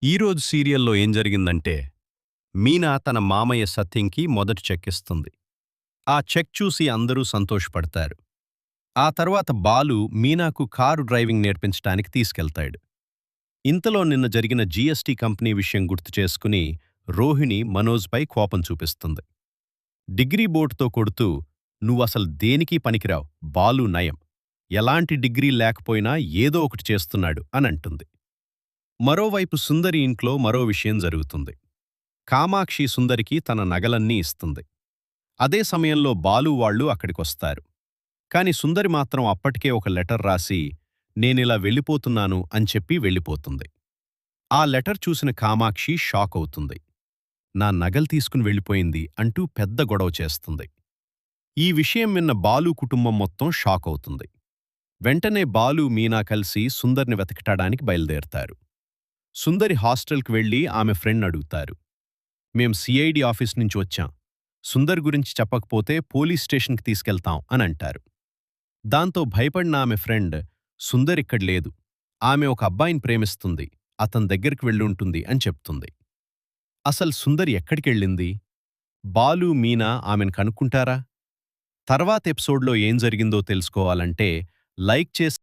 ఈరోజు సీరియల్లో ఏం జరిగిందంటే, మీనా తన మామయ్య సత్యంకి మొదటి చెక్ ఇస్తుంది. ఆ చెక్ చూసి అందరూ సంతోషపడతారు. ఆ తర్వాత బాలు మీనాకు కారు డ్రైవింగ్ నేర్పించటానికి తీసుకెళ్తాడు. ఇంతలో నిన్న జరిగిన జీఎస్టీ కంపెనీ విషయం గుర్తు చేసుకుని రోహిణి మనోజ్పై కోపం చూపిస్తుంది. డిగ్రీ బోర్డుతో కొడుతూ, నువ్వసలు దేనికి పనికిరావ్, బాలు నయం, ఎలాంటి డిగ్రీ లేకపోయినా ఏదో ఒకటి చేస్తున్నాడు అనంటుంది. మరోవైపు సుందరి ఇంట్లో మరో విషయం జరుగుతుంది. కామాక్షి సుందరికి తన నగలన్నీ ఇస్తుంది. అదే సమయంలో బాలు వాళ్ళు అక్కడికొస్తారు. కాని సుందరి మాత్రం అప్పటికే ఒక లెటర్ రాసి, నేనిలా వెళ్ళిపోతున్నాను అని చెప్పి వెళ్ళిపోతుంది. ఆ లెటర్ చూసిన కామాక్షి షాక్ అవుతుంది. నా నగలు తీసుకుని వెళ్ళిపోయింది అంటూ పెద్ద గొడవ చేస్తుంది. ఈ విషయం విన్న బాలు కుటుంబం మొత్తం షాక్ అవుతుంది. వెంటనే బాలు మీనా కలిసి సుందర్ని వెతకటానికి బయలుదేరతారు. సుందరి హాస్టల్కి వెళ్లి ఆమె ఫ్రెండ్ అడుగుతారు. మేం సిఐడి ఆఫీస్ నుంచి వచ్చాం. సుందర్ గురించి చెప్పకపోతే పోలీస్ స్టేషన్కి తీసుకెళ్తాం అని అంటారు. దాంతో భయపడిన ఆమె ఫ్రెండ్, సుందర్ ఇక్కడ లేదు, ఆమె ఒక అబ్బాయిని ప్రేమిస్తుంది, అతని దగ్గరికి వెళ్ళుంటుంది అని చెప్తుంది. అసలు సుందర్ ఎక్కడికెళ్ళింది? బాలు మీనా ఆమెను కనుక్కుంటారా? తర్వాత ఎపిసోడ్లో ఏం జరిగిందో తెలుసుకోవాలంటే లైక్ చేసి